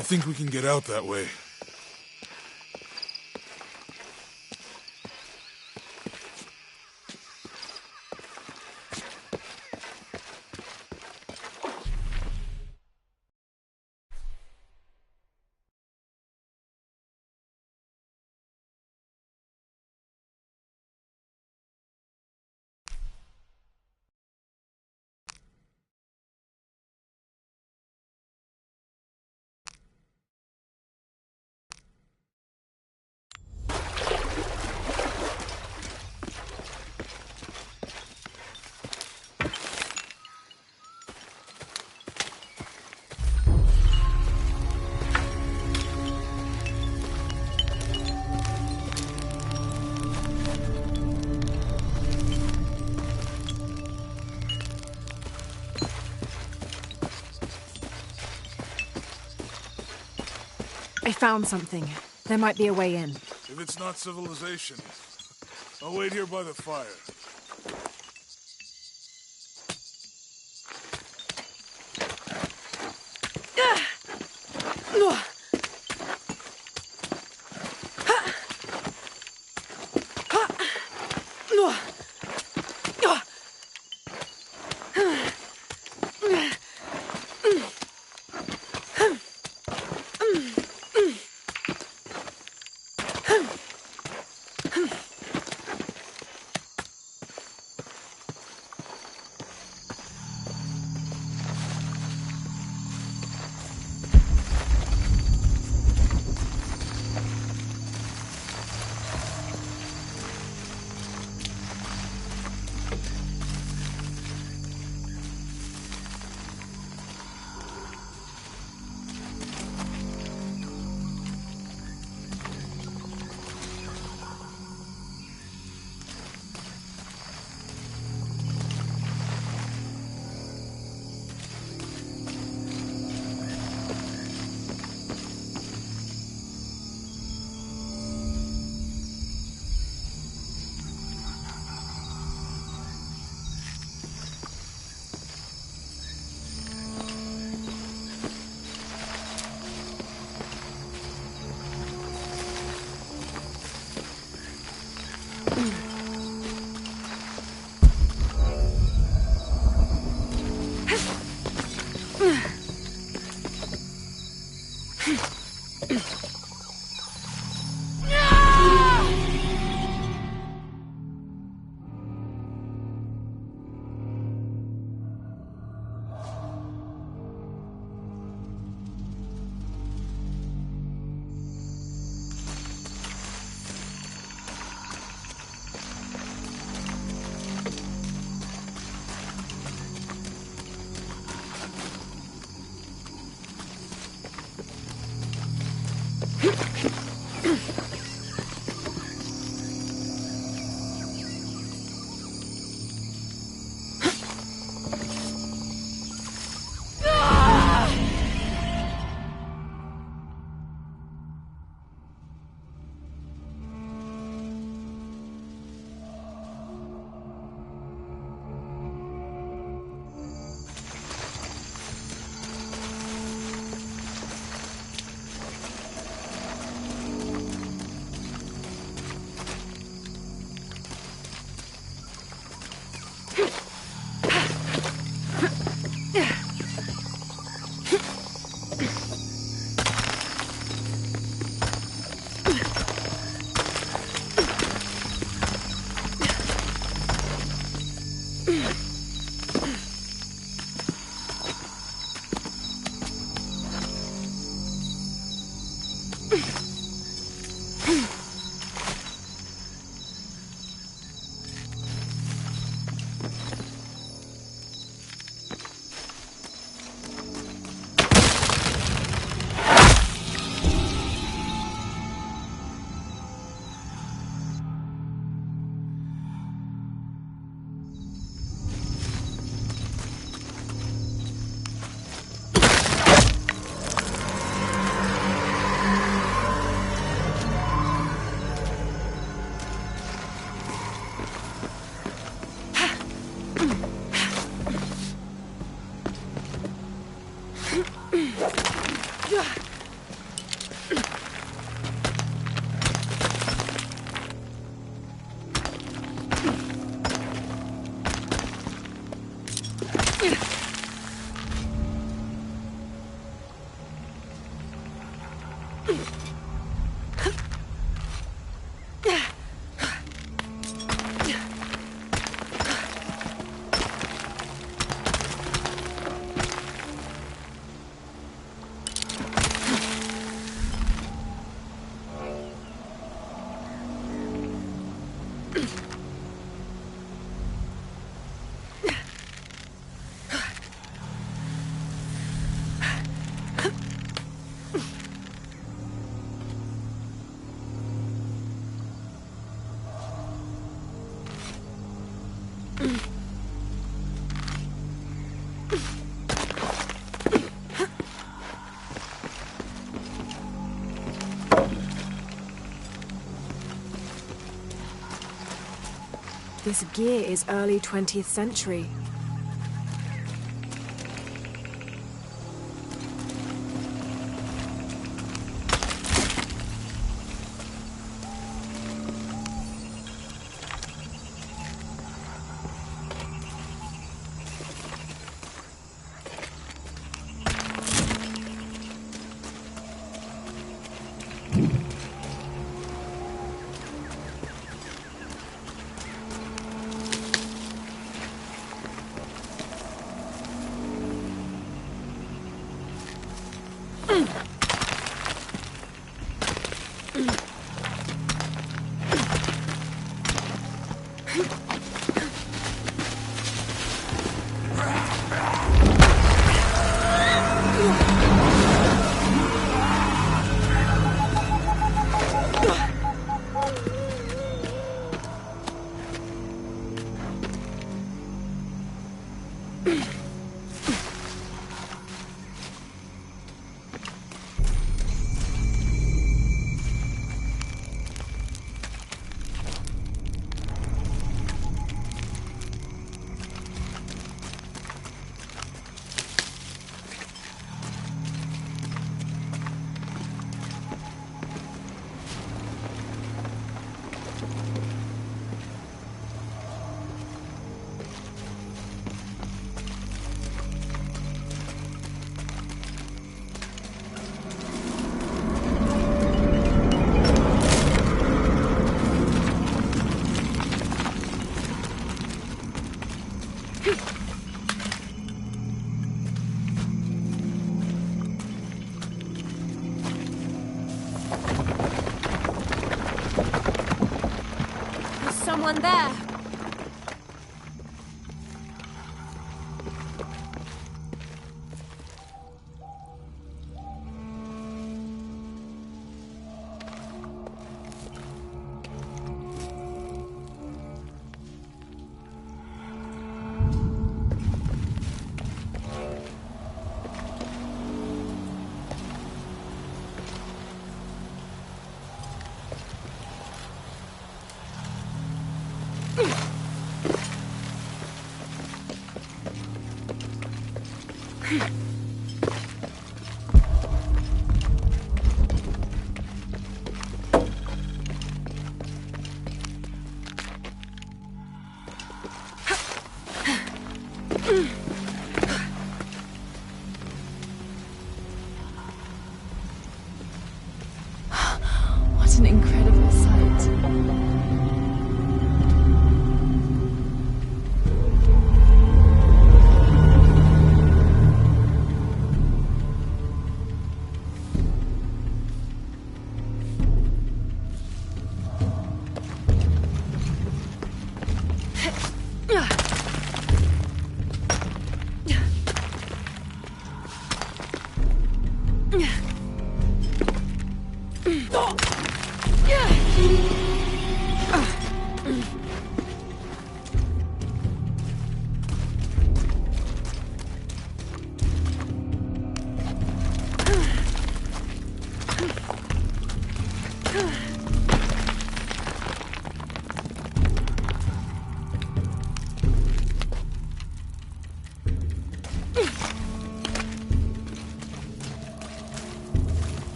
I think we can get out that way. I found something. There might be a way in. If it's not civilization, I'll wait here by the fire. This gear is early 20th century. Someone there. What an incredible sight.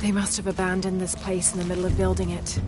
They must have abandoned this place in the middle of building it.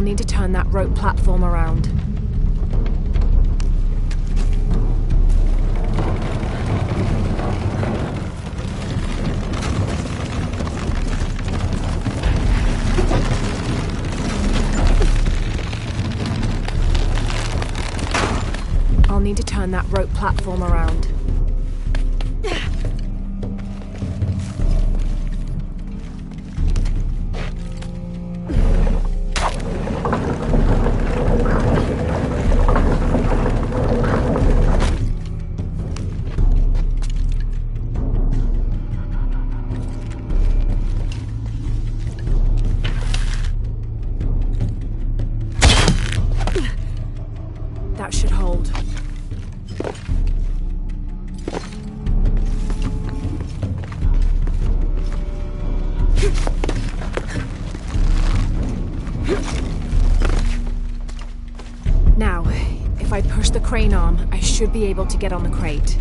Need to turn that rope platform around. I'll need to turn that rope platform around. That should hold. Now, if I push the crane arm, I should be able to get on the crate.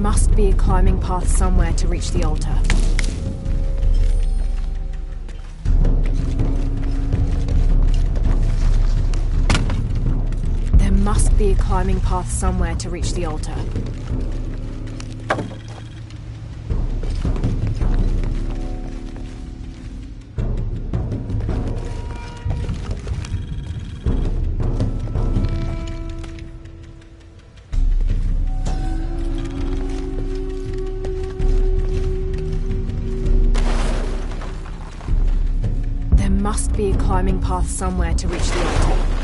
must be a climbing path somewhere to reach the altar. There must be a climbing path somewhere to reach the altar. There must be a climbing path somewhere to reach the altar.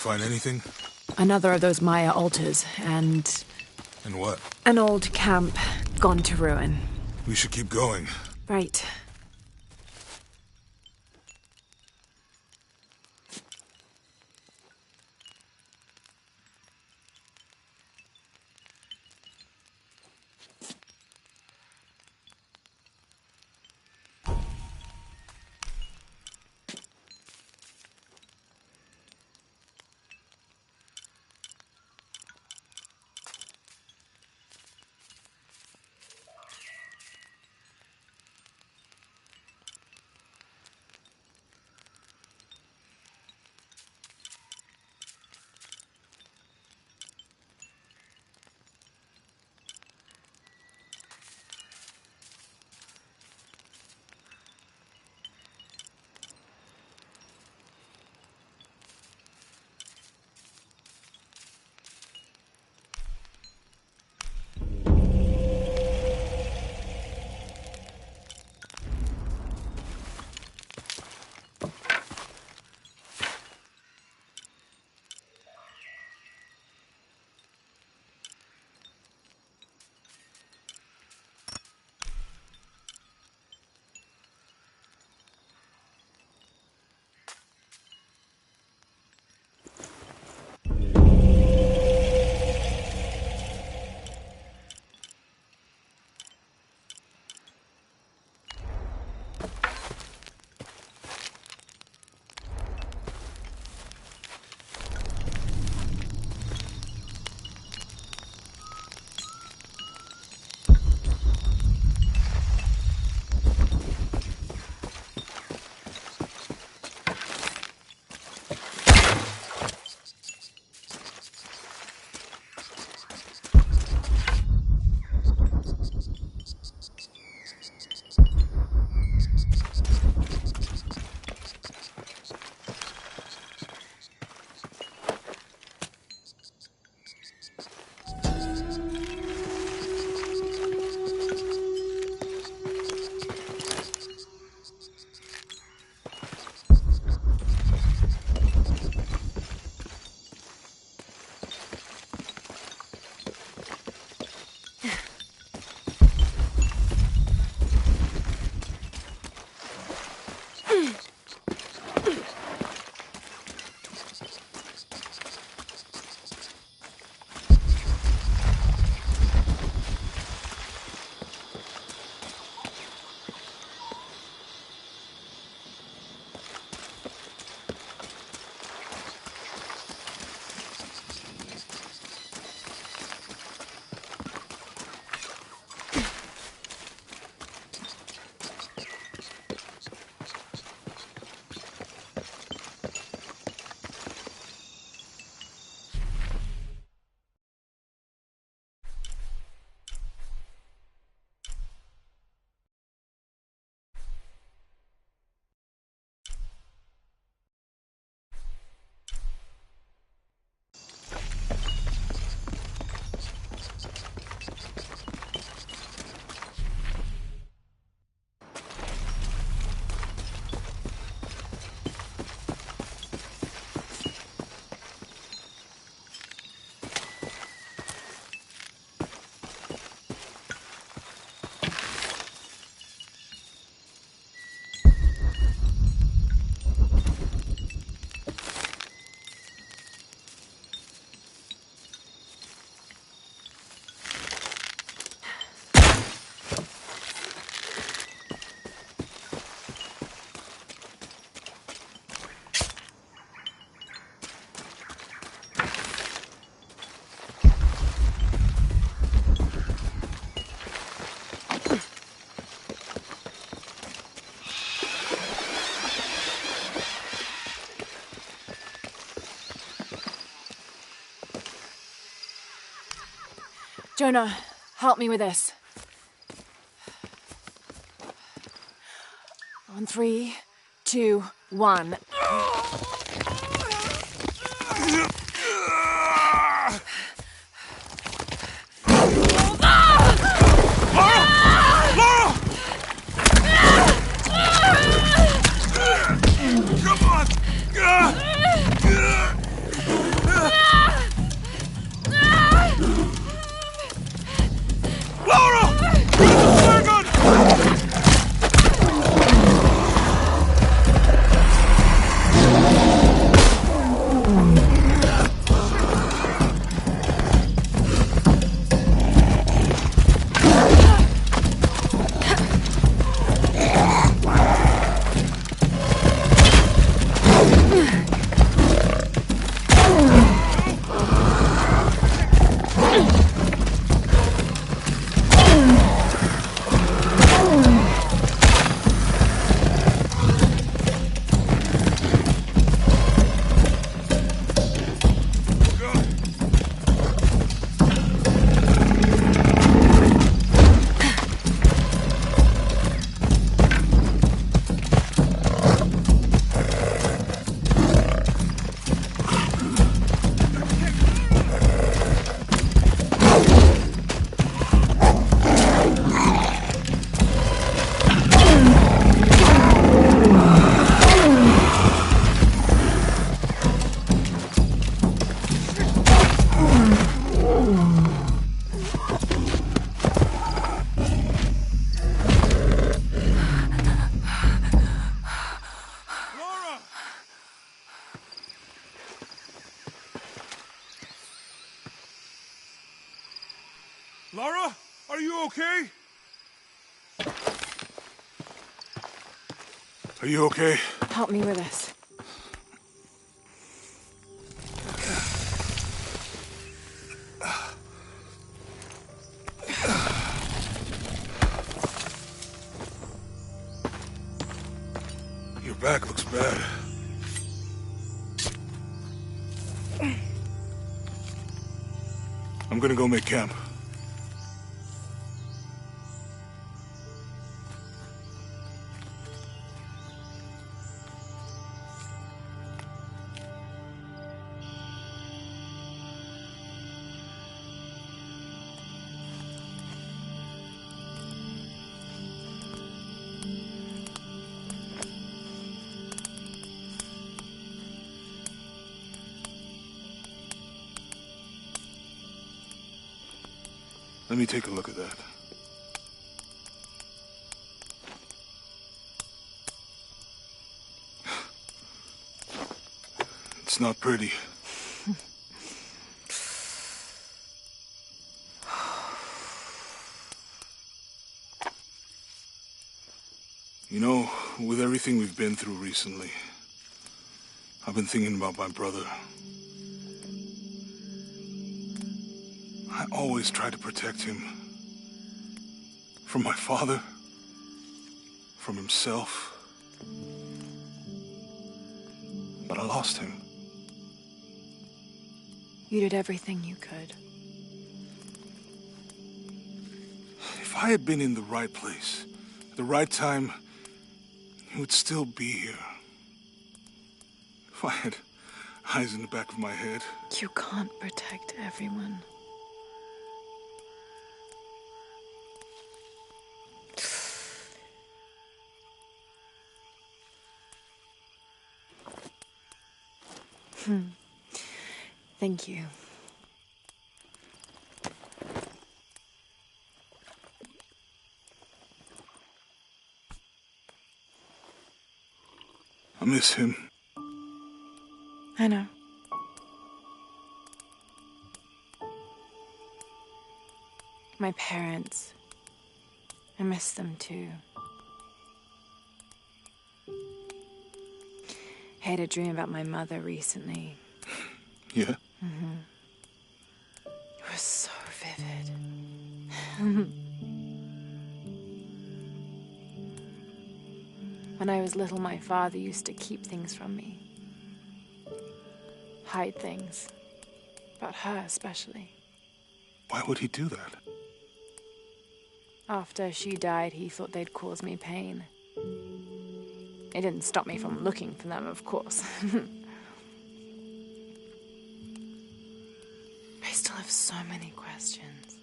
Find anything? Another of those Maya altars, and... And what? an old camp. gone to ruin. We should keep going. Right. Jonah, help me with this. On 3, 2, 1. Lara! Lara, are you okay? Are you okay? Help me with this. Your back looks bad. I'm gonna go make camp. Let me take a look at that. It's not pretty. You know, with everything we've been through recently, I've been thinking about my brother. I always try to protect him. From my father. From himself. But I lost him. You did everything you could. If I had been in the right place, at the right time, he would still be here. If I had eyes in the back of my head. You can't protect everyone. Thank you. I miss him. I know. My parents. I miss them too. I had a dream about my mother recently. Yeah? Mm-hmm. It was so vivid. When I was little, my father used to keep things from me. Hide things. About her, especially. Why would he do that? After she died, he thought they'd cause me pain. It didn't stop me from looking for them, of course. I still have so many questions.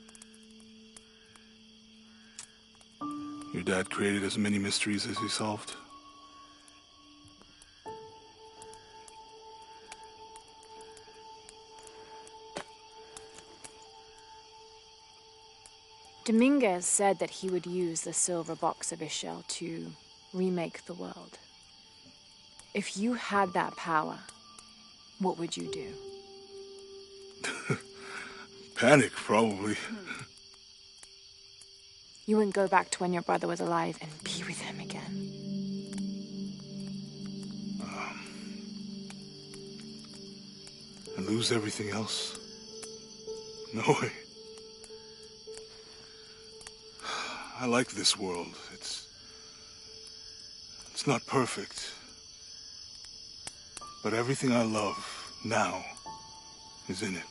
Your dad created as many mysteries as he solved. Dominguez said that he would use the silver box of his shell to remake the world. If you had that power, what would you do? Panic, probably. You wouldn't go back to when your brother was alive and be with him again. And lose everything else? No way. I like this world. It's not perfect. But everything I love now is in it.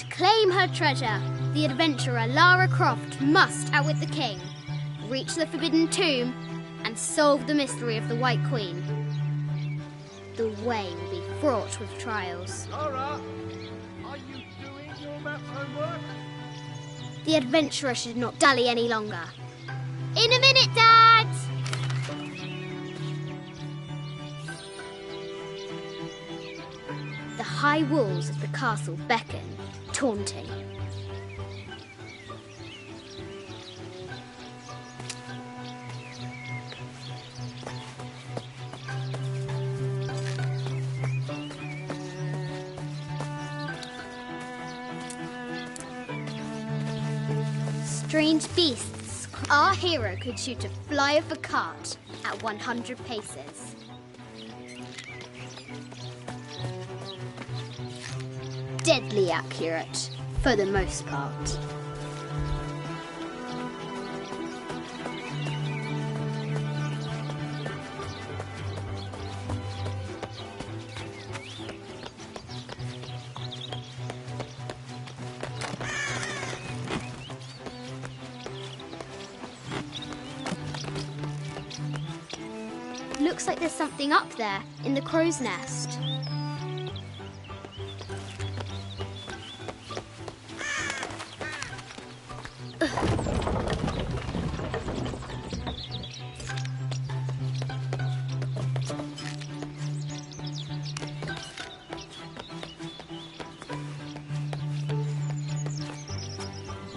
Claim her treasure. The adventurer Lara Croft must outwit the king, reach the forbidden tomb, and solve the mystery of the White Queen. The way will be fraught with trials. Lara, are you doing The adventurer should not dally any longer. In a minute, Dad! The high walls of the castle beckon, taunting. Strange beasts. Our hero could shoot a fly of a cart at 100 paces. Deadly accurate, for the most part. Looks like there's something up there in the crow's nest.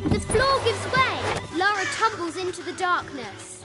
The floor gives way. Lara tumbles into the darkness.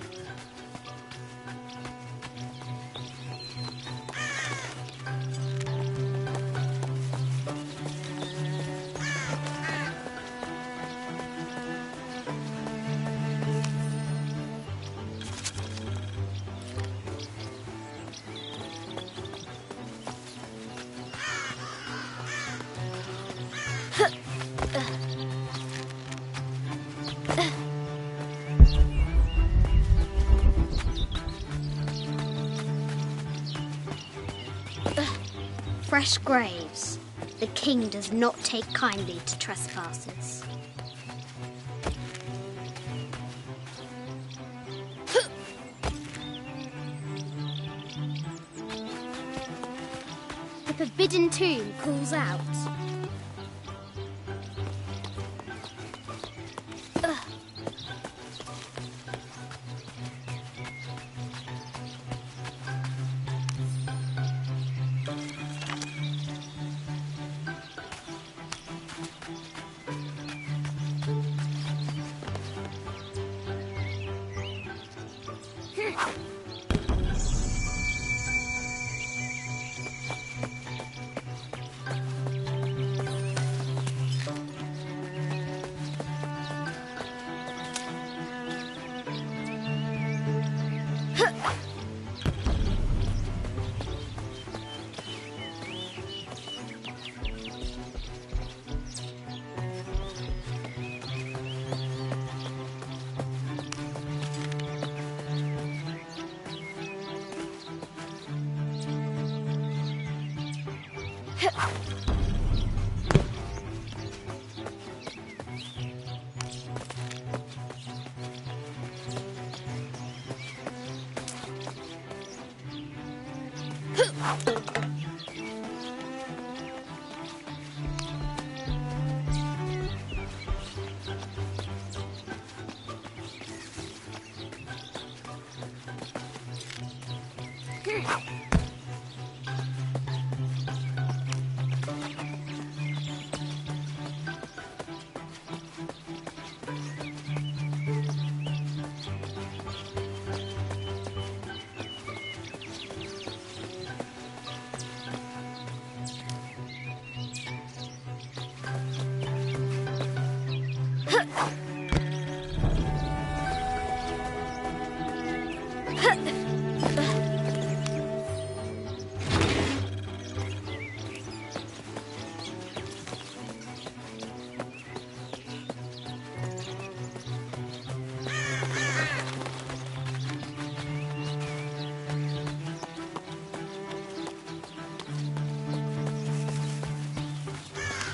Fresh graves. The king does not take kindly to trespassers. The forbidden tomb calls out.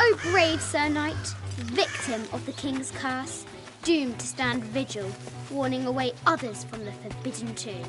O brave Sir Knight, victim of the king's curse, doomed to stand vigil, warning away others from the forbidden tomb.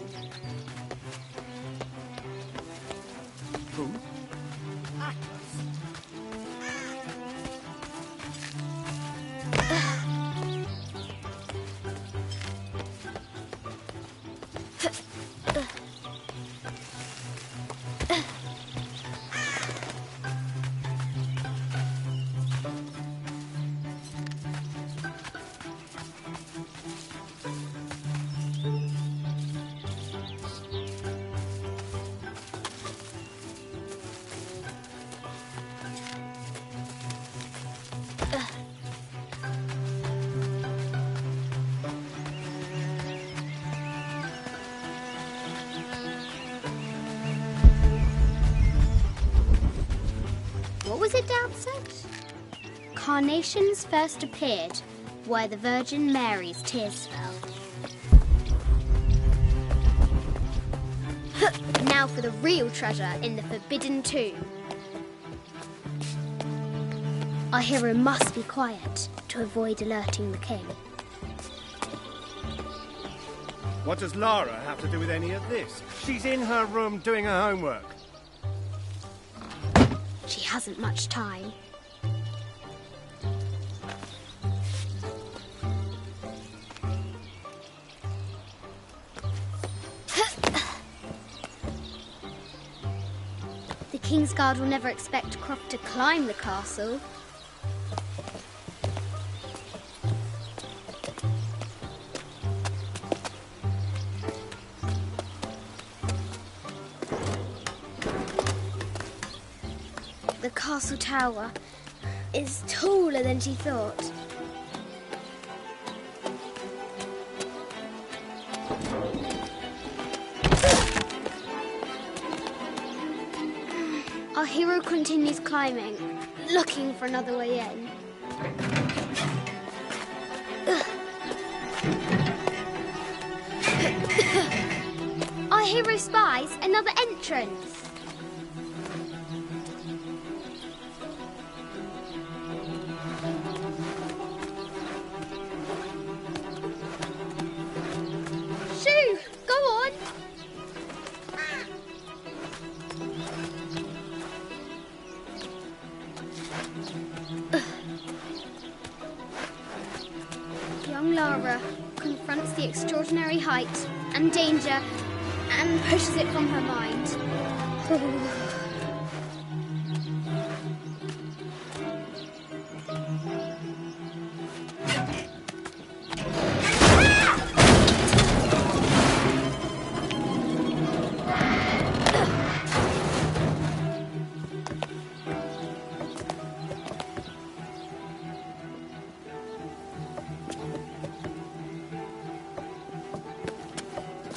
carnations first appeared where the Virgin Mary's tears fell. Now for the real treasure in the Forbidden Tomb. Our hero must be quiet to avoid alerting the king. What does Lara have to do with any of this? She's in her room doing her homework. She hasn't much time. The King's Guard will never expect Croft to climb the castle. The castle tower is taller than she thought. Our hero continues climbing, looking for another way in. Our hero spies another entrance. Shoo! Go on! Young Lara confronts the extraordinary height and danger and pushes it from her mind.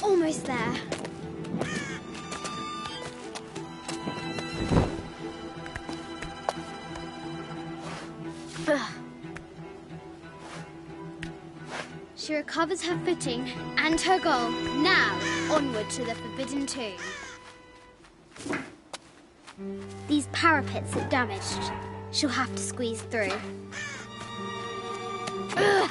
Almost there. She recovers her footing and her goal. Now, onward to the Forbidden Tomb. These parapets are damaged. She'll have to squeeze through. Ugh.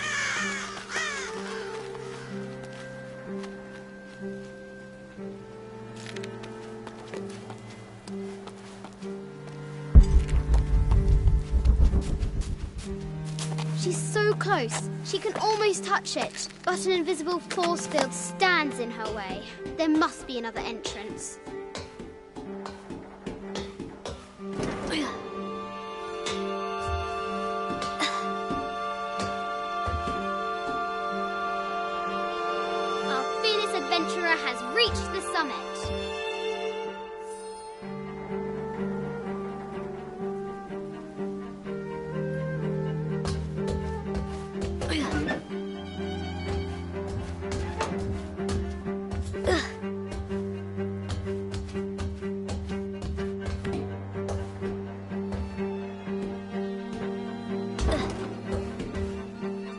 She's so close, she can almost touch it, but an invisible force field stands in her way. There must be another entrance. Our fearless adventurer has reached the summit.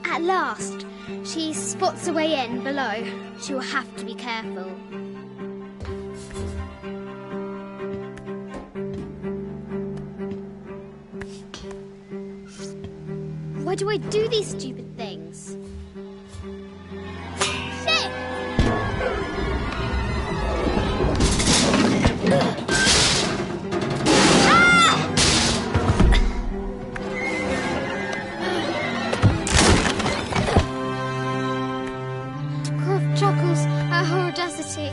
At last, she spots a way in below. She will have to be careful. Why do I do these stupid things? Shit! Croft chuckles at her audacity.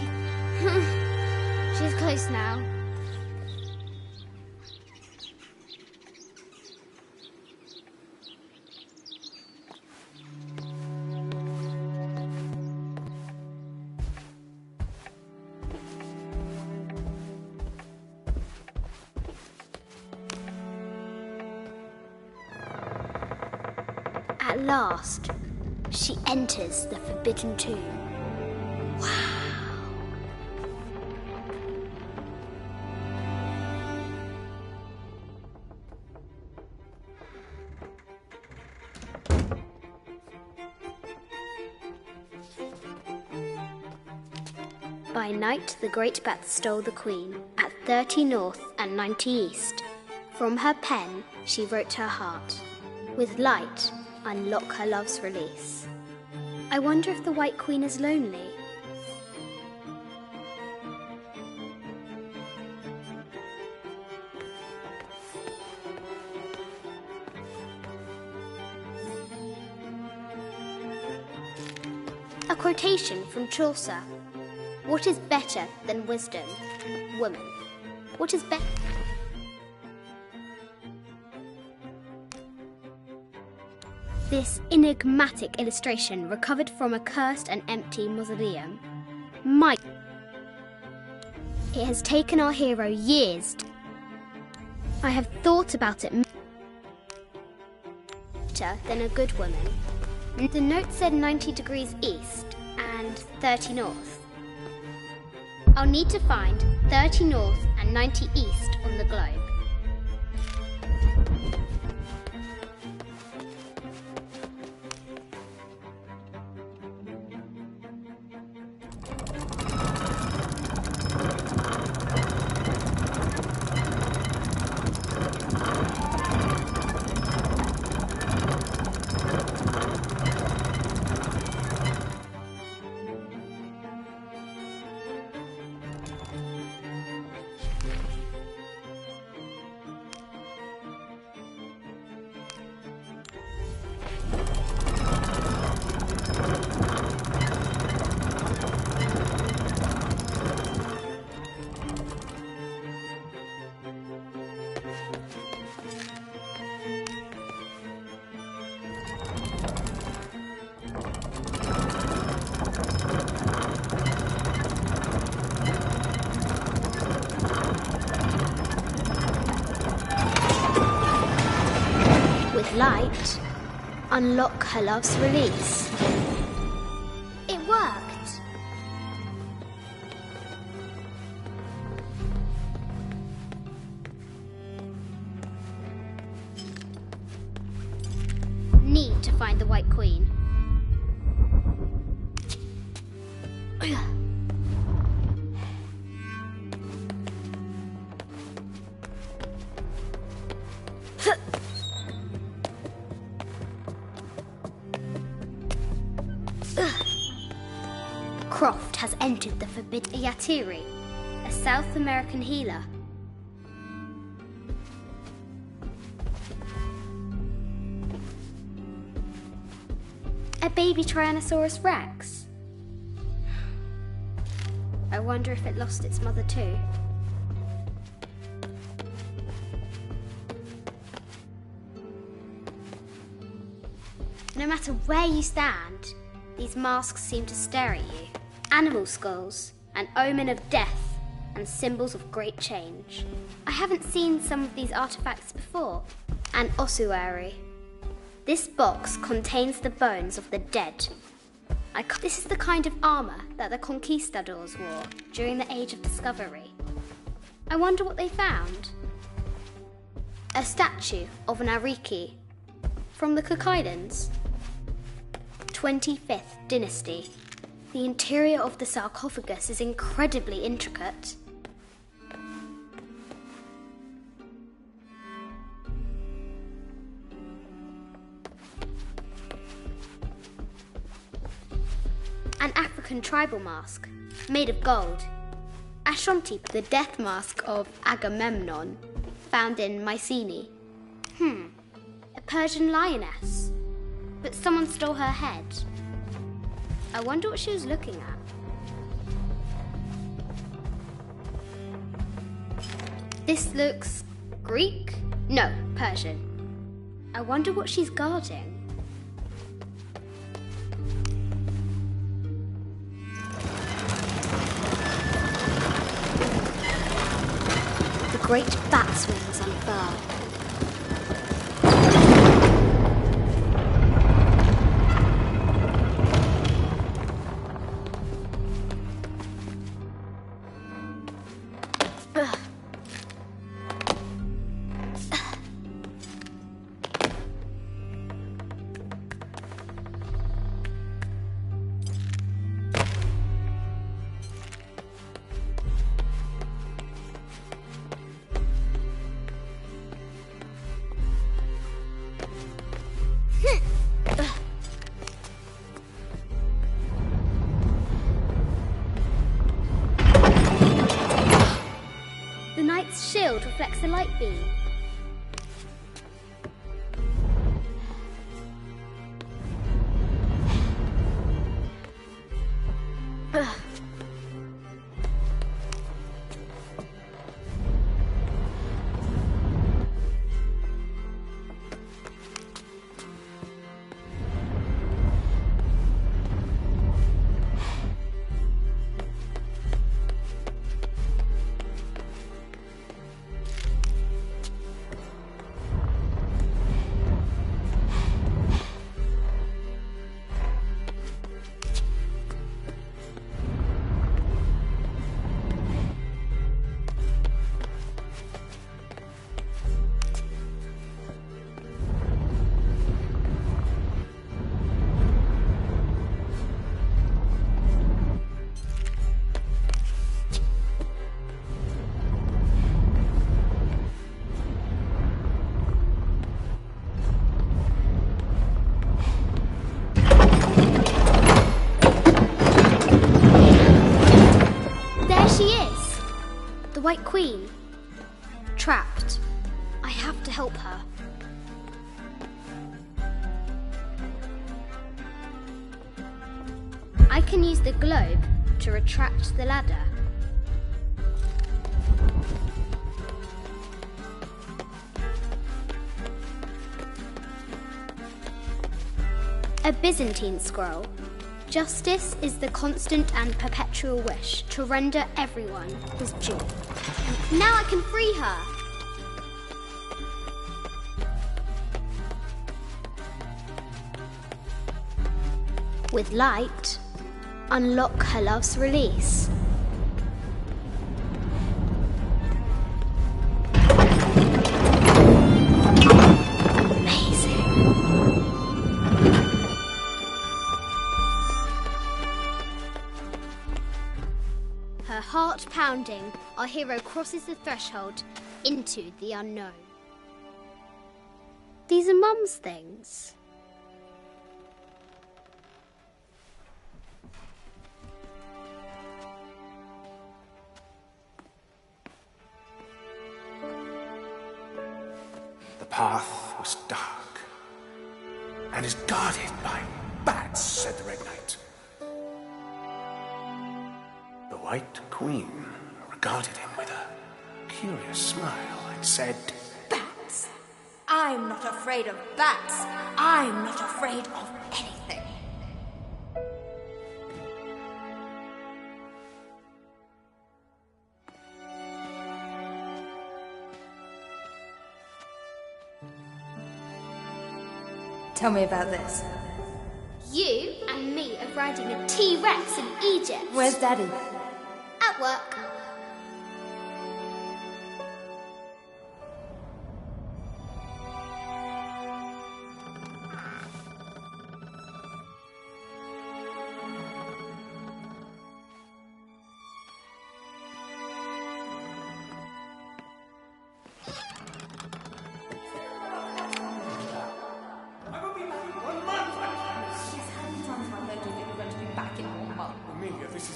She's close now. At last, she enters the Forbidden Tomb. Wow. By night, the great bat stole the queen at 30 north and 90 east. From her pen, she wrote her heart. With light, unlock her love's release. I wonder if the White Queen is lonely. A quotation from Chaucer. What is better than wisdom? Woman. What is better? This enigmatic illustration, recovered from a cursed and empty mausoleum, might. It has taken our hero years. I have thought about it better than a good woman. The note said 90 degrees east and 30 north. I'll need to find 30 north and 90 east on the globe. Light, unlock her love's release. It worked. Need to find the White Queen. Croft has entered the forbidden Yatiri, a South American healer. A baby Tyrannosaurus Rex. I wonder if it lost its mother too. No matter where you stand, these masks seem to stare at you. Animal skulls, an omen of death and symbols of great change. I haven't seen some of these artifacts before. An ossuary. This box contains the bones of the dead. This is the kind of armour that the conquistadors wore during the Age of Discovery. I wonder what they found. A statue of an Ariki from the Cook Islands. 25th dynasty. The interior of the sarcophagus is incredibly intricate. An African tribal mask, made of gold. Ashanti, the death mask of Agamemnon, found in Mycenae. A Persian lioness. But someone stole her head. I wonder what she was looking at. This looks Greek? No, Persian. I wonder what she's guarding. The great bat's wings unfurl. be. White Queen. Trapped. I have to help her. I can use the globe to retract the ladder. A Byzantine scroll. Justice is the constant and perpetual wish to render everyone his due. Now I can free her! With light, unlock her love's release. Heart pounding, our hero crosses the threshold into the unknown. These are Mum's things. The path was dark and is guarded by bats, said the Red Knight. The White Queen regarded him with a curious smile and said, Bats! I'm not afraid of bats. I'm not afraid of anything. Tell me about this. You and me are riding a T-Rex in Egypt. Where's Daddy? At work.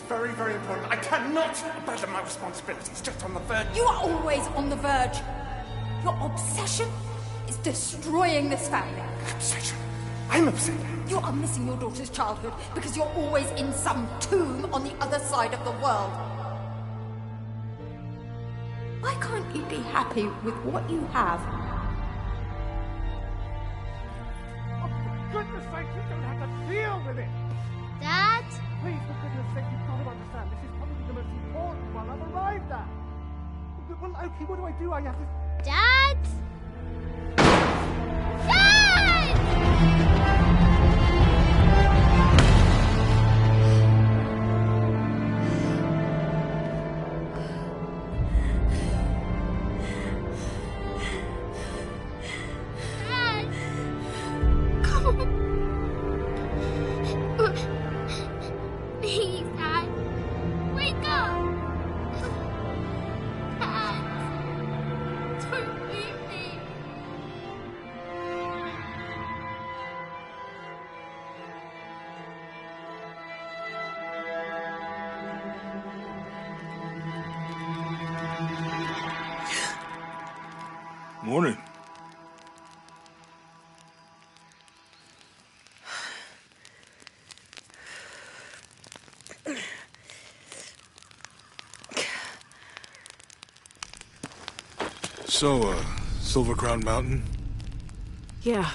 Very, very important. I cannot abandon my responsibilities just on the verge. You are always on the verge. Your obsession is destroying this family. Obsession? I'm upset. You are missing your daughter's childhood because you're always in some tomb on the other side of the world. Why can't you be happy with what you have? Oh, for goodness sake, you don't have to deal with it. Dad? Please, for goodness sake, you've got to understand. This is probably the most important one I've arrived at. Well, okay, what do I do? I have to... Dad? Dad! Dad! Come on. Please, Dad. Wake up. Dad. Don't leave me. Morning. So, Silver Crown Mountain? Yeah.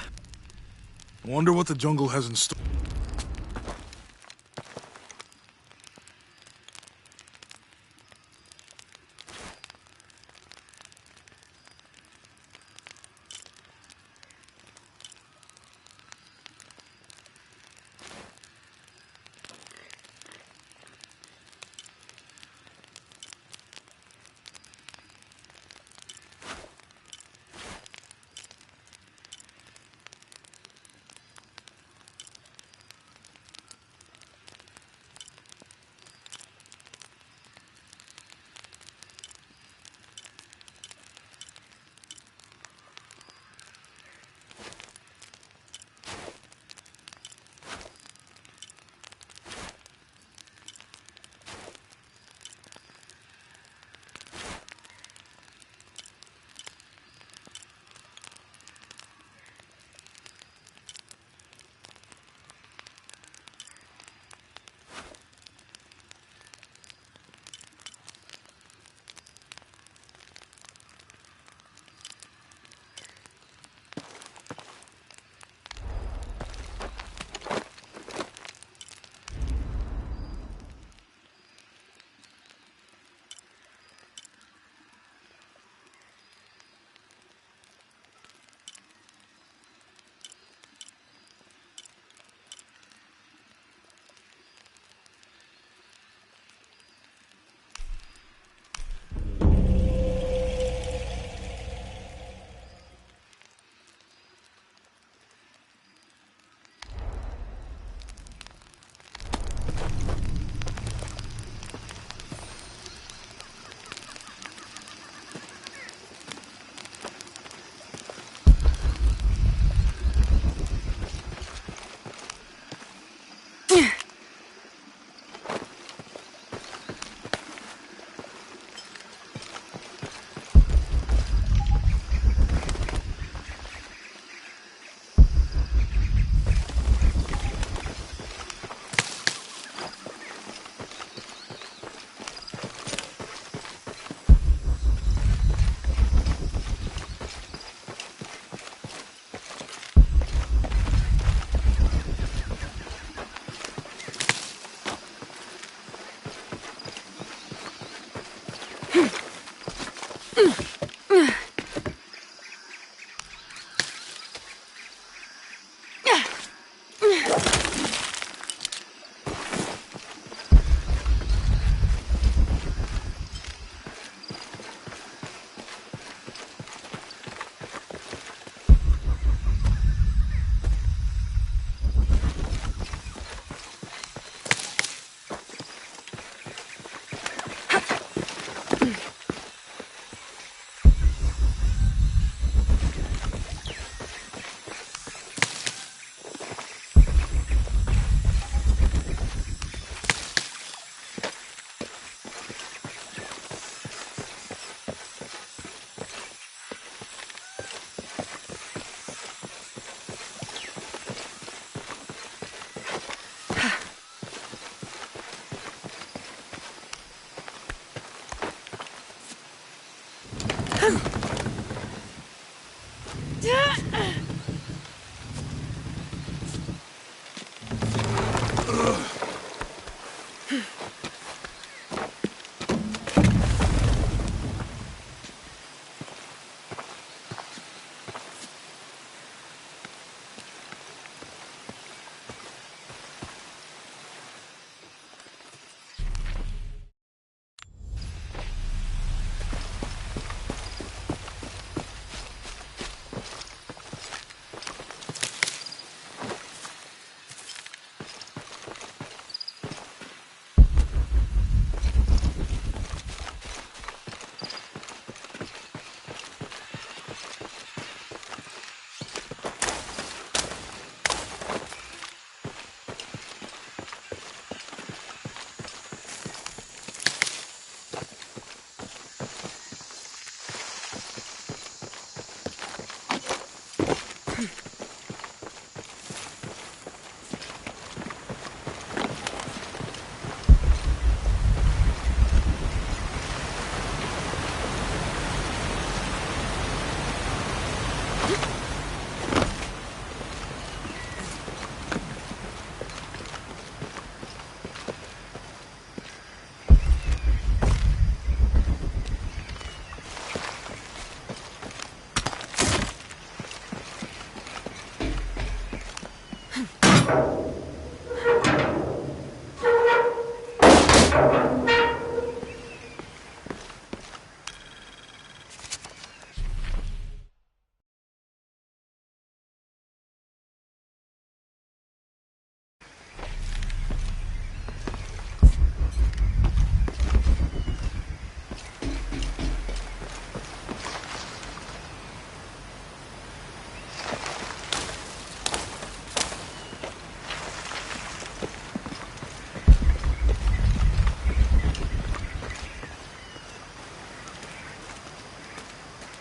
I wonder what the jungle has in store.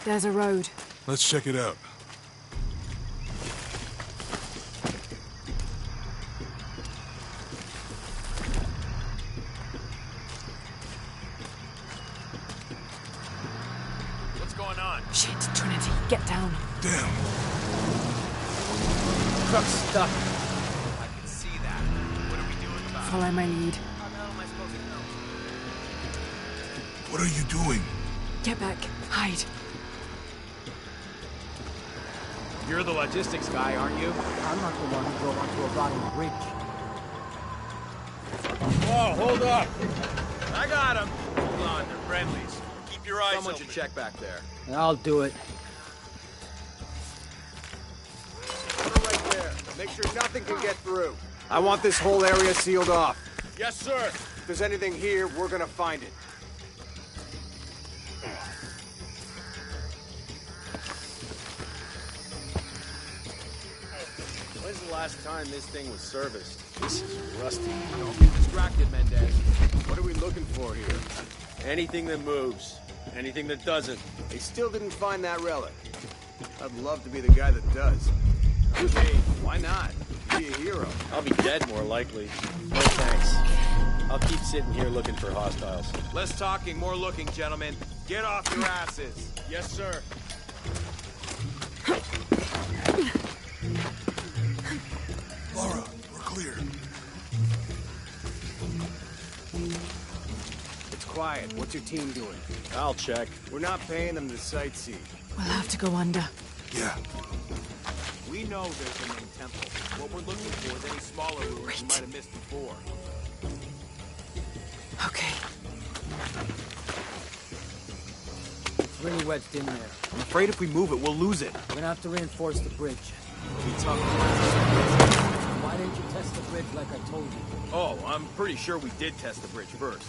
There's a road. Let's check it out. What's going on? Shit, Trinity, get down. Damn. Truck's stuck. I can see that. What are we doing about it? Follow my lead. How the hell am I supposed to know? What are you doing? Get back. Hide. You're the logistics guy, aren't you? I'm not the one who drove onto a rotting bridge. Whoa, hold up! I got him! Hold on, they're friendlies. Keep your eyes open. Someone should check back there. I'll do it. Put her right there. Make sure nothing can get through. I want this whole area sealed off. Yes, sir! If there's anything here, we're gonna find it. When's the last time this thing was serviced? This is rusty. Don't get distracted, Mendez. What are we looking for here? Anything that moves. Anything that doesn't. They still didn't find that relic. I'd love to be the guy that does. Hey, why not? Be a hero. I'll be dead, more likely. No thanks. I'll keep sitting here looking for hostiles. Less talking, more looking, gentlemen. Get off your asses. Yes, sir. Lara, we're clear. It's quiet. What's your team doing? I'll check. We're not paying them to sightsee. We'll have to go under. Yeah. We know there's a main temple. What we're looking for is any smaller ruins we might have missed before. Okay. It's really wedged in there. I'm afraid if we move it, we'll lose it. We're gonna have to reinforce the bridge. It'll be tough. Why didn't you test the bridge like I told you? Oh, I'm pretty sure we did test the bridge first.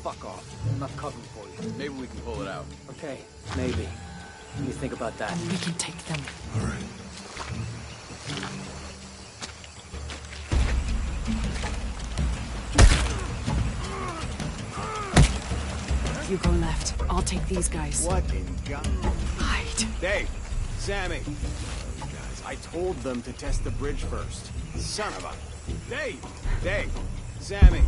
Fuck off. I'm not covering for you. Maybe we can pull it out. Okay, maybe. What do you think about that? We can take them. All right. You go left. I'll take these guys. What in God? Hide. Dave, Sammy. Guys, I told them to test the bridge first. Son of a... Dave! Dave! Sammy!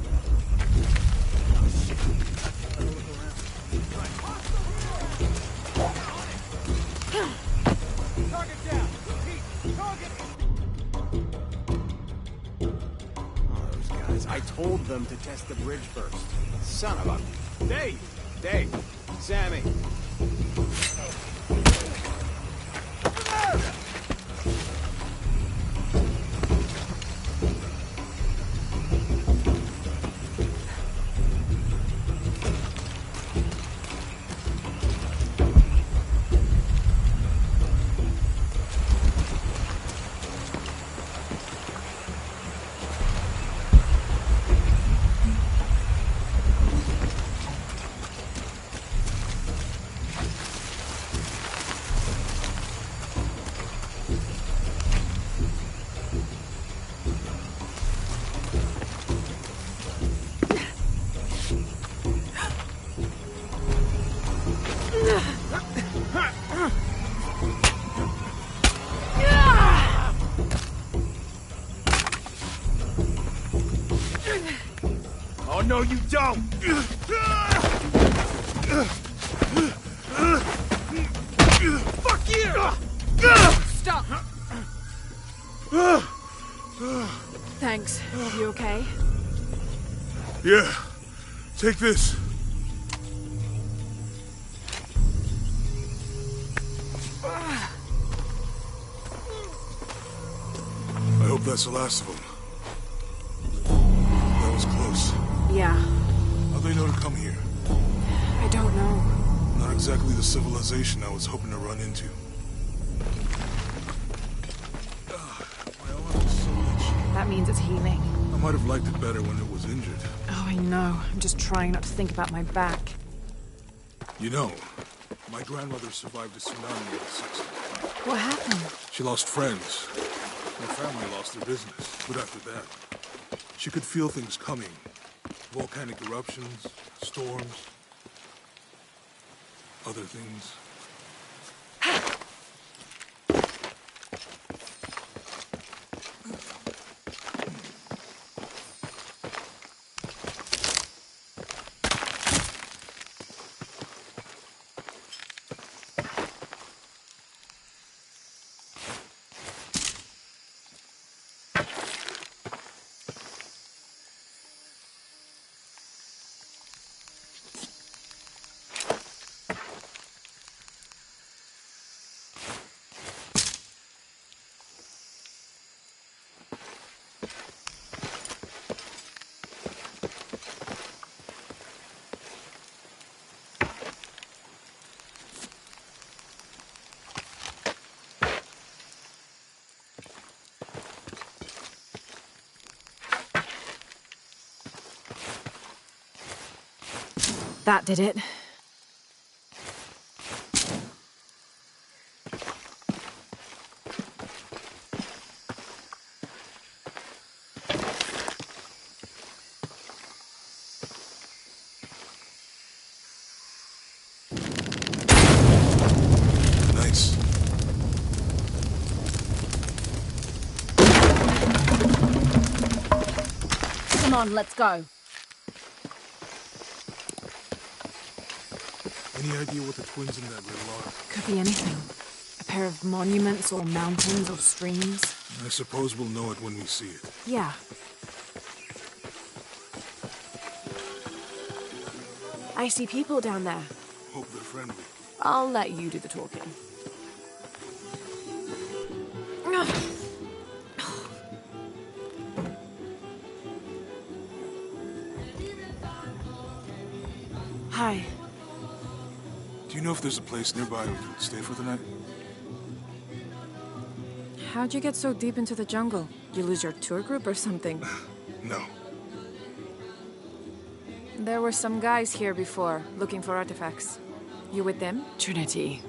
Target down! Repeat! Target! Oh, those guys. I told them to test the bridge first. Son of a... Dave! Dave! Sammy! Oh, no, you don't! Fuck you! Stop! Thanks. You okay? Yeah. Take this. I hope that's the last of them. Yeah. How'd they know to come here? I don't know. Not exactly the civilization I was hoping to run into. My arm is so itchy. That means it's healing. I might have liked it better when it was injured. Oh, I know. I'm just trying not to think about my back. You know, my grandmother survived a tsunami in the 60s. What happened? She lost friends. My family lost their business. But after that, she could feel things coming. Volcanic eruptions, storms, other things. That did it. Nice. Come on, let's go. Any idea what the twins in that riddle are? Could be anything. A pair of monuments or mountains or streams. I suppose we'll know it when we see it. Yeah. I see people down there. Hope they're friendly. I'll let you do the talking. Hi. Do you know if there's a place nearby we could stay for the night? How'd you get so deep into the jungle? You lose your tour group or something? No. There were some guys here before, looking for artifacts. You with them? Trinity.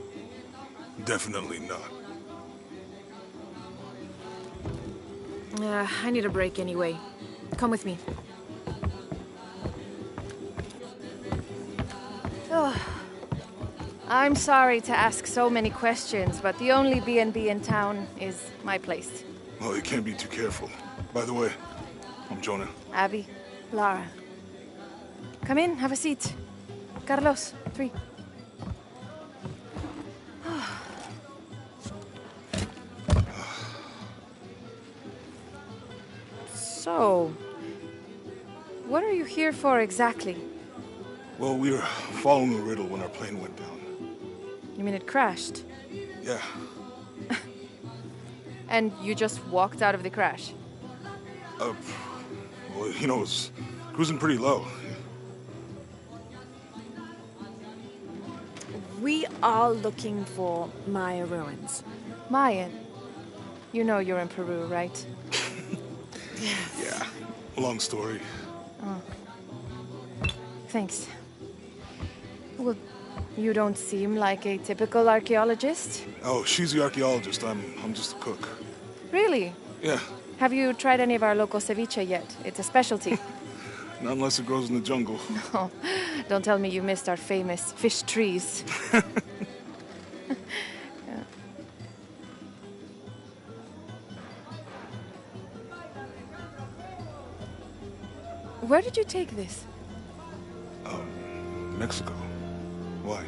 Definitely not. I need a break anyway. Come with me. Ugh. I'm sorry to ask so many questions, but the only B&B in town is my place. Well, you can't be too careful. By the way, I'm Jonah. Abby, Lara. Come in, have a seat. Carlos, 3. So, what are you here for exactly? Well, we were following a riddle when our plane went down. You mean it crashed? Yeah. And you just walked out of the crash? Well, you know, it was cruising pretty low. We are looking for Maya ruins. Mayan? You know you're in Peru, right? Yeah. Long story. Oh. Thanks. Well, you don't seem like a typical archaeologist. Oh, she's the archaeologist. I'm just a cook. Really? Yeah. Have you tried any of our local ceviche yet? It's a specialty. Not unless it grows in the jungle. Oh, don't tell me you missed our famous fish trees. Yeah. Where did you take this? Mexico. Why?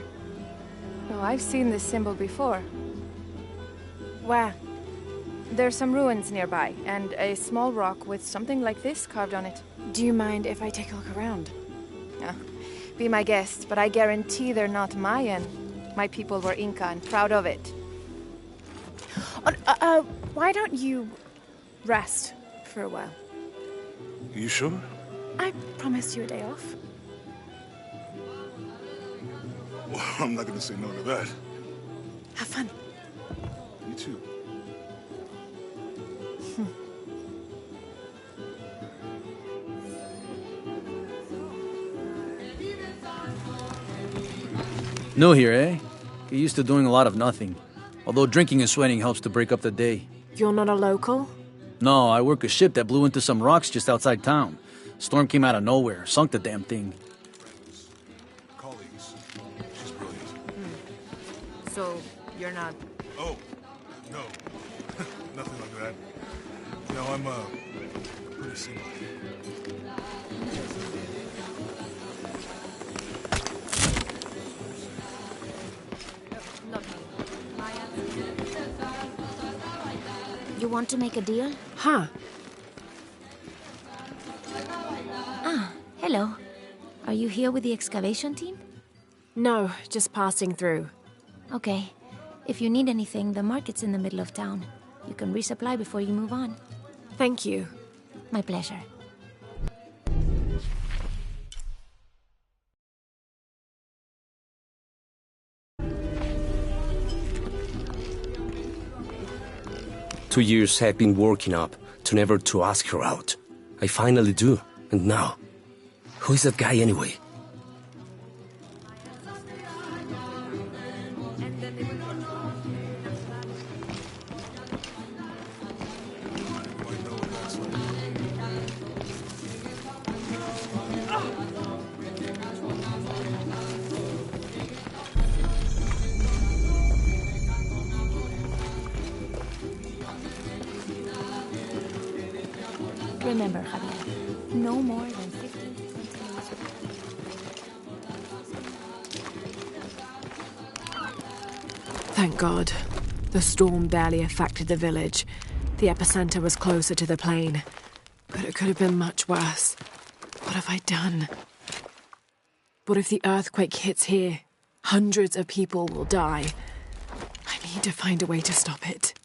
Oh, I've seen this symbol before. Where? There's some ruins nearby, and a small rock with something like this carved on it. Do you mind if I take a look around? Be my guest, but I guarantee they're not Mayan. My people were Inca and proud of it. Why don't you rest for a while? You sure? I promised you a day off. Well, I'm not gonna say no to that. Have fun. You too. New here, eh? Get used to doing a lot of nothing. Although drinking and sweating helps to break up the day. You're not a local? No, I work a ship that blew into some rocks just outside town. Storm came out of nowhere, sunk the damn thing. Colleagues. She's brilliant. So, you're not... Oh, no. Nothing like that. No, I'm, pretty single. You want to make a deal? Huh. Ah, hello. Are you here with the excavation team? No, just passing through. Okay. If you need anything, the market's in the middle of town. You can resupply before you move on. Thank you. My pleasure. Two years I've been working up to never to ask her out. I finally do, and now, who is that guy anyway? Remember, Javier, no more than 15 to 20 minutes. Thank God. The storm barely affected the village. The epicenter was closer to the plain. But it could have been much worse. What have I done? What if the earthquake hits here? Hundreds of people will die. I need to find a way to stop it.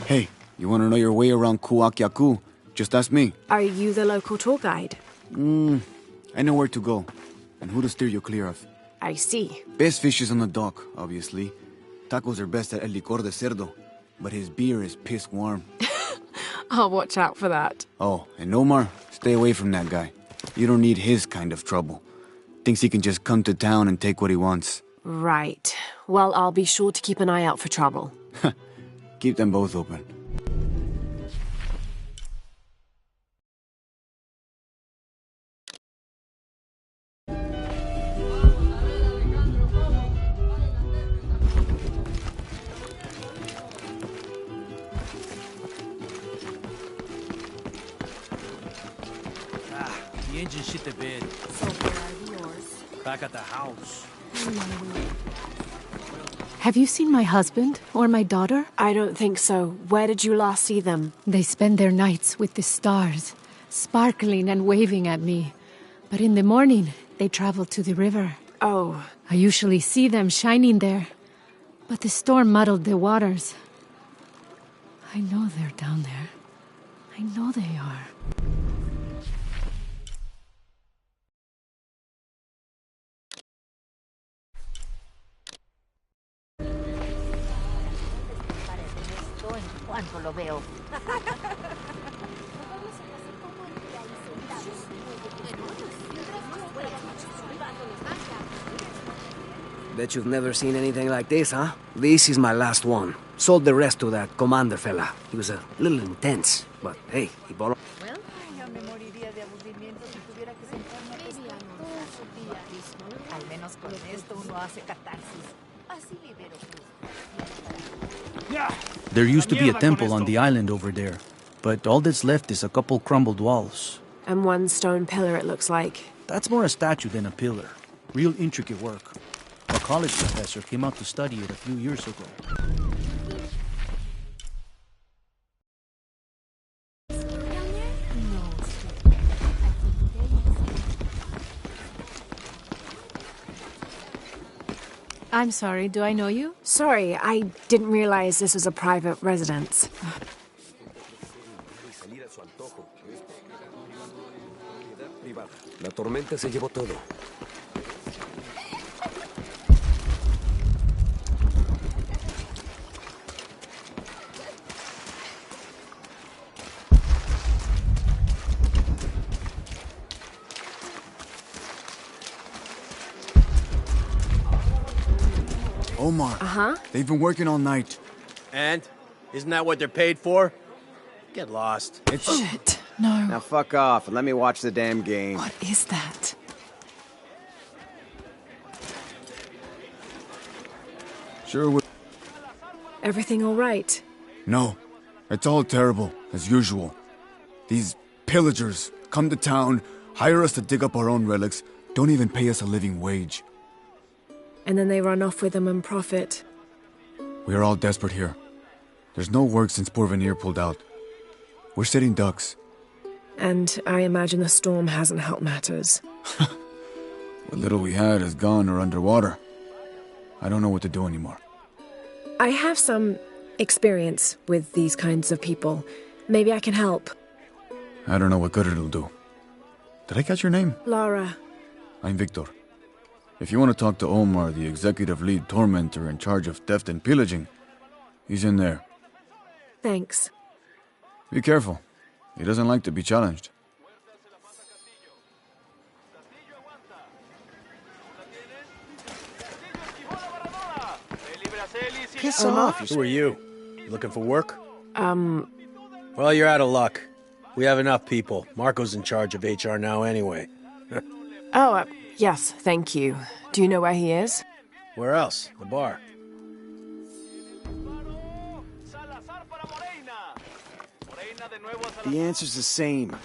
Hey, you want to know your way around Kuakyaku? Just ask me. Are you the local tour guide? I know where to go, and who to steer you clear of. I see. Best fish is on the dock, obviously. Tacos are best at El Licor de Cerdo, but his beer is piss warm. I'll watch out for that. Oh, and Omar, stay away from that guy. You don't need his kind of trouble. Thinks he can just come to town and take what he wants. Right. Well, I'll be sure to keep an eye out for trouble. Keep them both open. The engine shit the bed. So where are yours? Back at the house. Have you seen my husband or my daughter? I don't think so. Where did you last see them? They spend their nights with the stars, sparkling and waving at me. But in the morning, they travel to the river. Oh. I usually see them shining there. But the storm muddled the waters. I know they're down there. I know they are. Cuando lo veo. Bet you've never seen anything like this, huh? This is my last one. Sold the rest to that commander fella. He was a little intense, but hey, he borrowed. Well, yo me moriría de aburrimiento si tuviera que sentarme a pescar todos los días. Al menos con esto uno hace catarsis. Así libero There used to be a temple on the island over there, but all that's left is a couple crumbled walls. And one stone pillar, it looks like. That's more a statue than a pillar. Real intricate work. A college professor came out to study it a few years ago. I'm sorry, do I know you? Sorry, I didn't realize this was a private residence. La tormenta se llevó todo. Omar. Uh-huh. They've been working all night. And? Isn't that what they're paid for? Get lost. Shit, no. Now fuck off and let me watch the damn game. What is that? Sure would. Everything all right? No. It's all terrible, as usual. These pillagers come to town, hire us to dig up our own relics, don't even pay us a living wage. And then they run off with them and profit. We are all desperate here. There's no work since Porvenir pulled out. We're sitting ducks. And I imagine the storm hasn't helped matters. What little we had is gone or underwater. I don't know what to do anymore. I have some experience with these kinds of people. Maybe I can help. I don't know what good it'll do. Did I catch your name? Lara. I'm Victor. If you want to talk to Omar, the executive lead tormentor in charge of theft and pillaging, he's in there. Thanks. Be careful. He doesn't like to be challenged. Piss off. Who are you? You looking for work? Well, you're out of luck. We have enough people. Marco's in charge of HR now anyway. Yes, thank you. Do you know where he is? Where else? The bar. The answer's the same.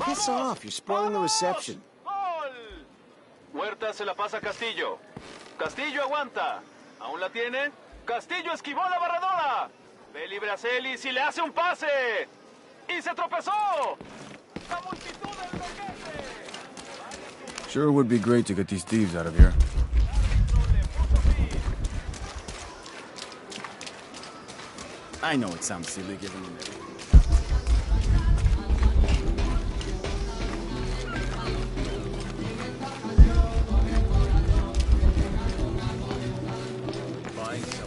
Piss off, you're spoiling the reception. Huerta se la pasa a Castillo. Castillo aguanta. ¿Aún la tiene? Castillo esquivó la barredora. Ve libre a Celis y le hace un pase. ¡Y se tropezó! ¡La multitud enloquece! Sure would be great to get these thieves out of here. I know it sounds silly given the...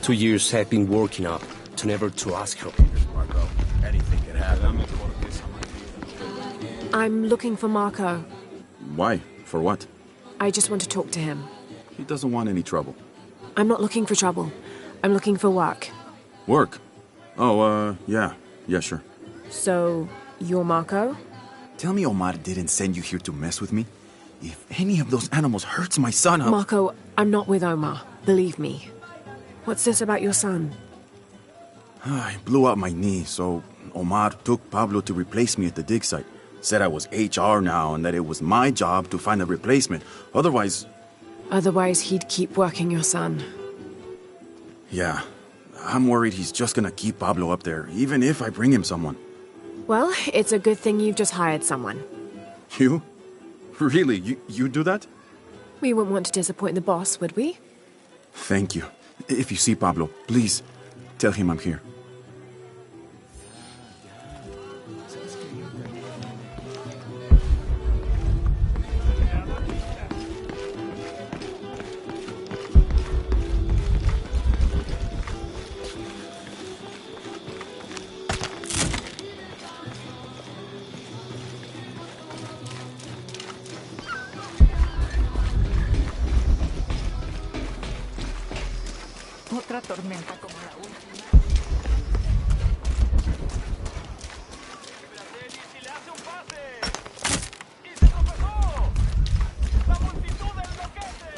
Two years I've been working up to never to ask her. Marco, anything could happen. I'm looking for Marco. Why? For what? I just want to talk to him. He doesn't want any trouble. I'm not looking for trouble. I'm looking for work. Work? Oh, yeah. Yeah, sure. So, you're Marco? Tell me Omar didn't send you here to mess with me? If any of those animals hurts my son, I'll... Marco, I'm not with Omar. Believe me. What's this about your son? I blew out my knee, so Omar took Pablo to replace me at the dig site. Said I was HR now and that it was my job to find a replacement. Otherwise, he'd keep working your son. yeah. I'm worried he's just gonna keep Pablo up there, even if I bring him someone. Well, it's a good thing you've just hired someone. You? Really? You do that? We wouldn't want to disappoint the boss, would we? Thank you. If you see Pablo, please tell him I'm here. Otra tormenta como la última. Si le hace un pase. Y se tropezó. La multitud enloquece.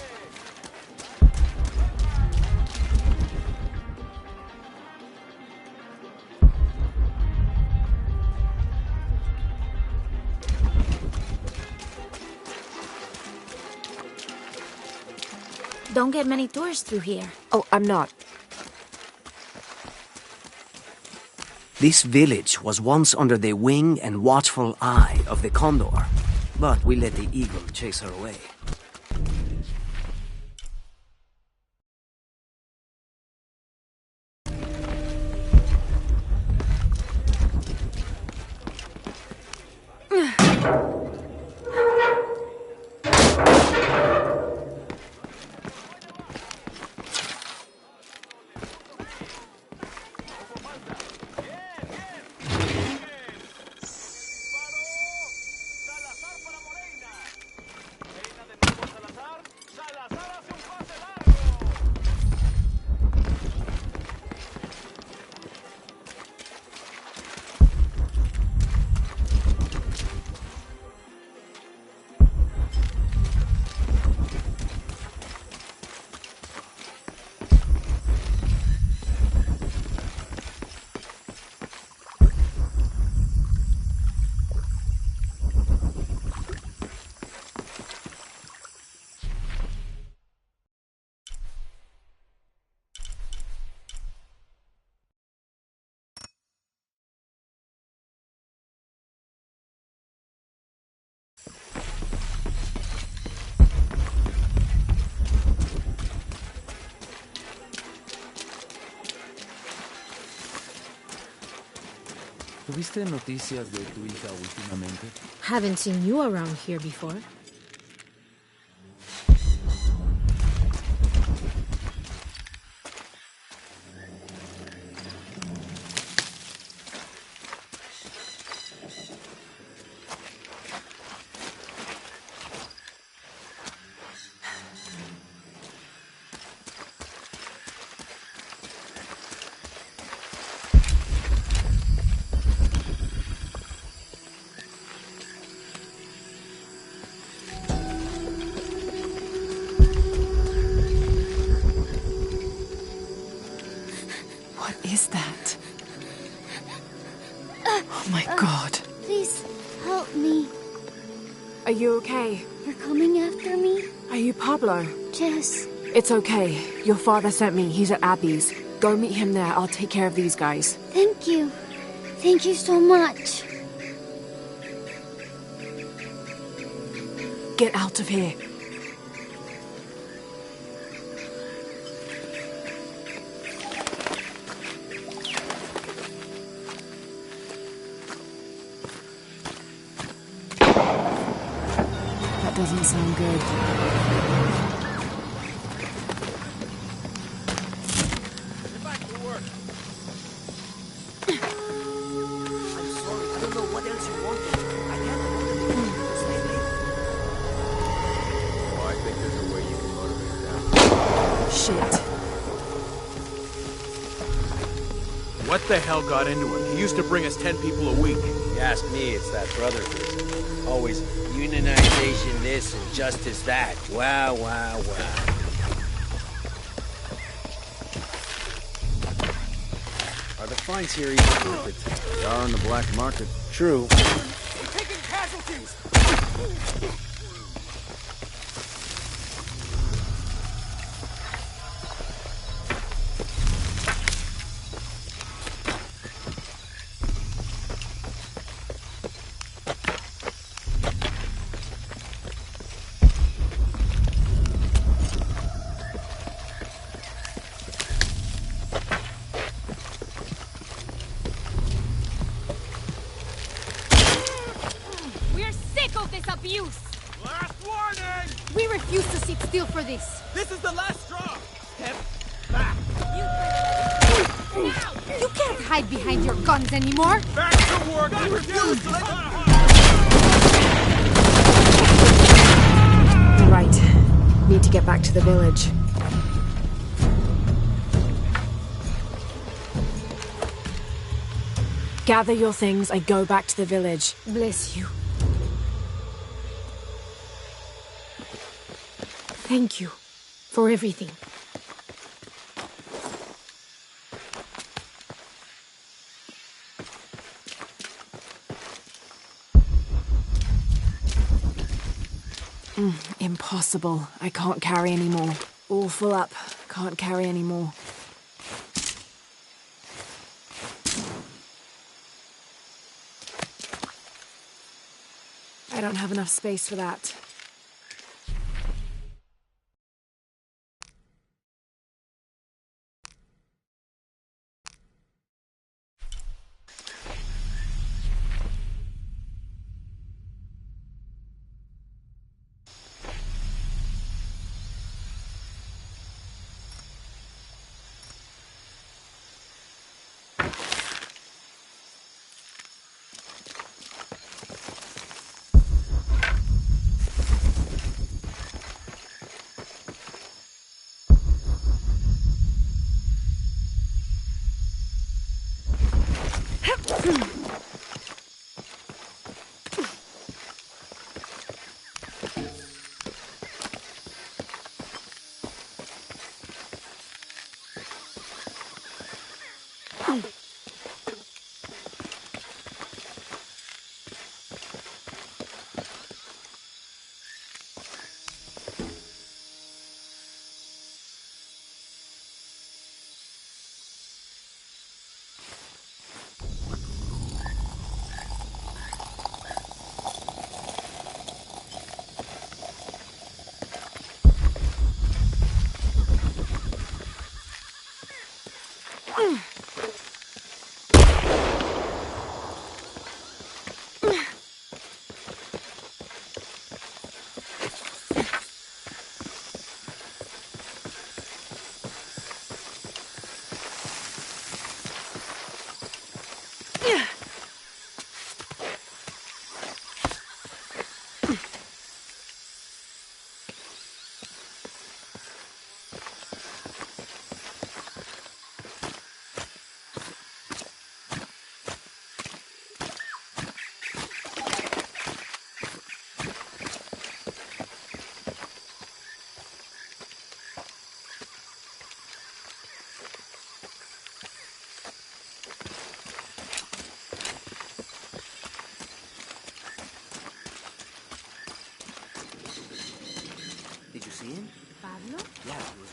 Don't get many tourists through here. Oh, I'm not. This village was once under the wing and watchful eye of the condor, but we let the eagle chase her away. ¿Tuviste noticias de tu hija últimamente? Haven't seen you around here before. Is that? Oh my God. Please, help me. Are you okay? They're coming after me? Are you Pablo? Yes. It's okay. Your father sent me. He's at Abby's. Go meet him there. I'll take care of these guys. Thank you. Thank you so much. Get out of here. That doesn't sound good. What the hell got into him? He used to bring us 10 people a week. You ask me, it's that brother business. Always unionization this and justice that. Wow, wow, wow. Are the finds here isn't worth it. They are on the black market. True. We're taking casualties! Abuse! Last warning! We refuse to sit still for this. This is the last straw! Step back! Now! You can't hide behind your guns anymore! Back to work! We refuse to let... Right. Need to get back to the village. Gather your things and go back to the village. Bless you. Thank you for everything. Impossible. I can't carry anymore. All full up. Can't carry anymore. I don't have enough space for that.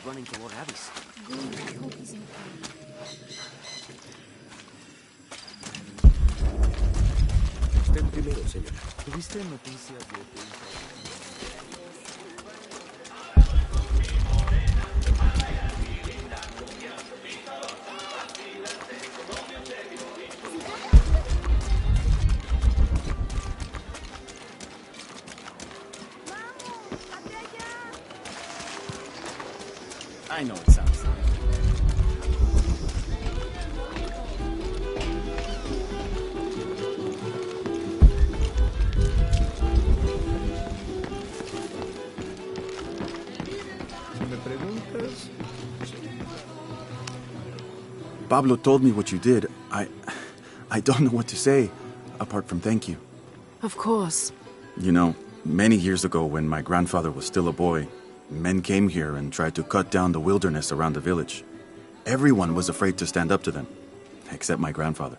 Running toward Abby's. Usted primero, señora. ¿Tuviste noticias de tu hija? I know it sounds like. Pablo told me what you did. I don't know what to say, apart from thank you. Of course. You know, many years ago when my grandfather was still a boy, men came here and tried to cut down the wilderness around the village. Everyone was afraid to stand up to them. except my grandfather.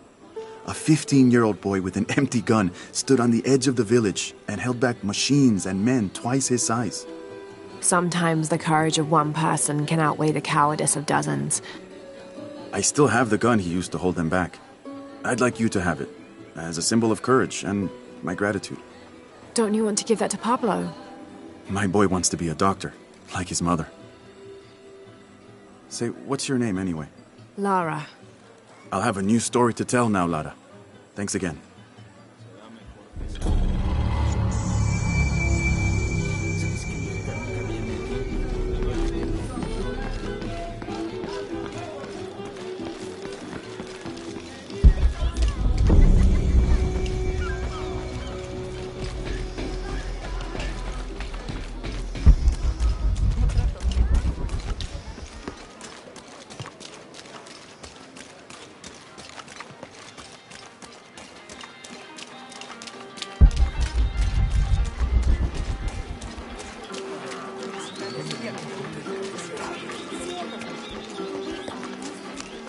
A 15-year-old boy with an empty gun stood on the edge of the village and held back machines and men twice his size. Sometimes the courage of one person can outweigh the cowardice of dozens. I still have the gun he used to hold them back. I'd like you to have it, as a symbol of courage and my gratitude. Don't you want to give that to Pablo? My boy wants to be a doctor, like his mother. Say, what's your name anyway? Lara. I'll have a new story to tell now, Lara. Thanks again.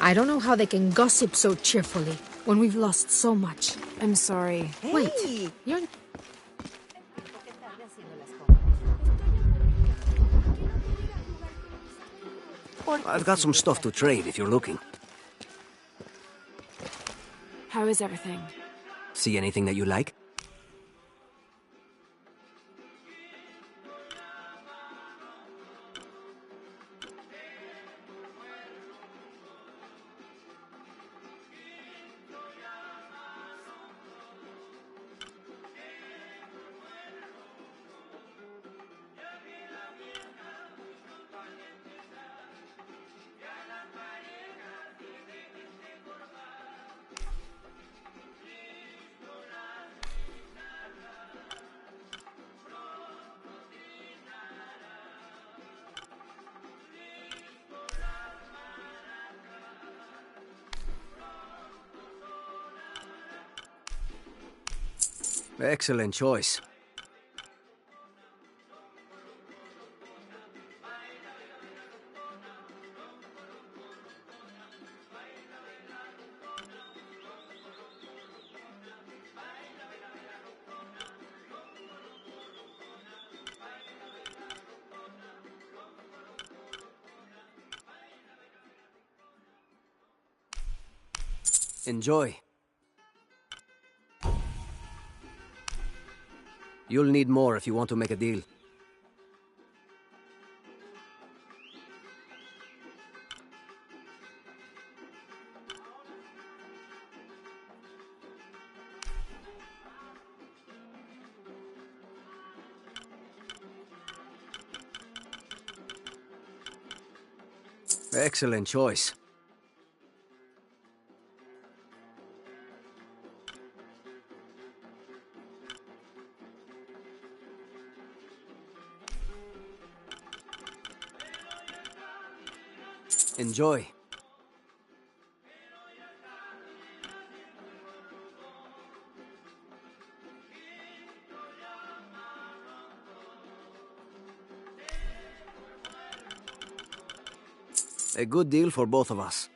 I don't know how they can gossip so cheerfully when we've lost so much. I'm sorry. Hey. Wait, you're... I've got some stuff to trade if you're looking. How is everything? See anything that you like? Excellent choice. Enjoy. You'll need more if you want to make a deal. Excellent choice. Enjoy. A good deal for both of us.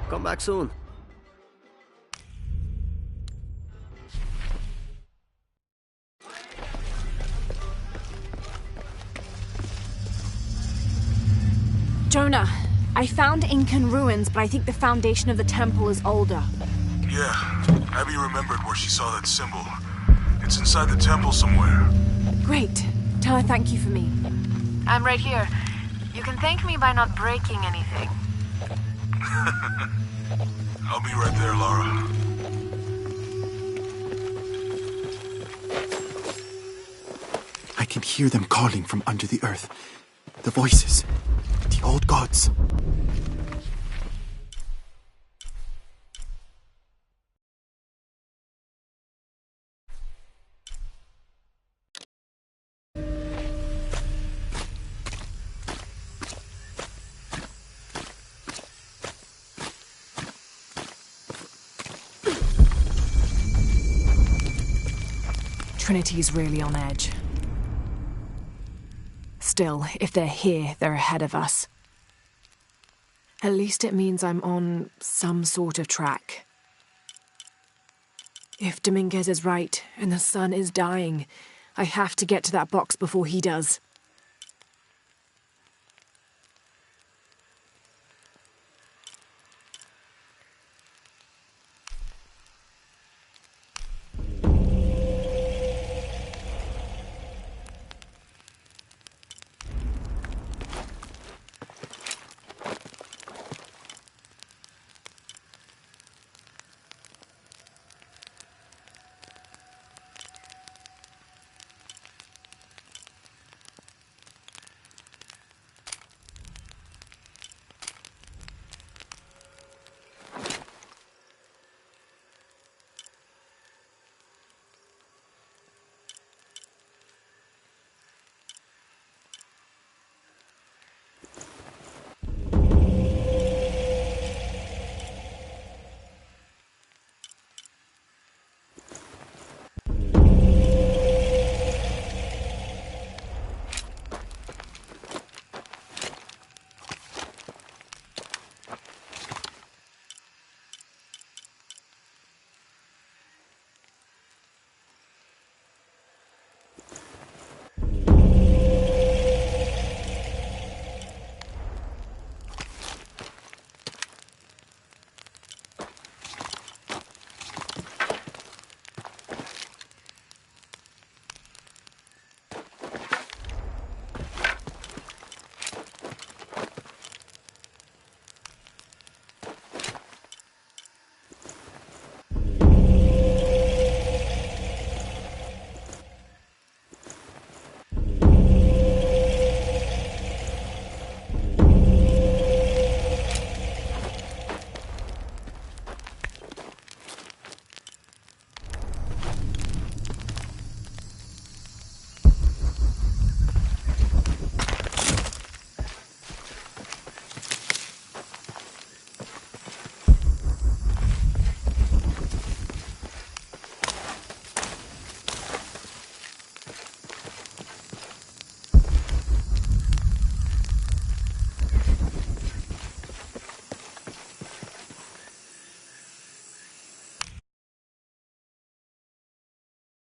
Come back soon. Jonah, I found Incan ruins, but I think the foundation of the temple is older. Yeah, Abby remembered where she saw that symbol. It's inside the temple somewhere. Great. Tell her thank you for me. I'm right here. You can thank me by not breaking anything. I'll be right there, Lara. I can hear them calling from under the earth. The voices. The old gods. Trinity's really on edge. Still, if they're here, they're ahead of us. At least it means I'm on some sort of track. If Dominguez is right, and the sun is dying, I have to get to that box before he does.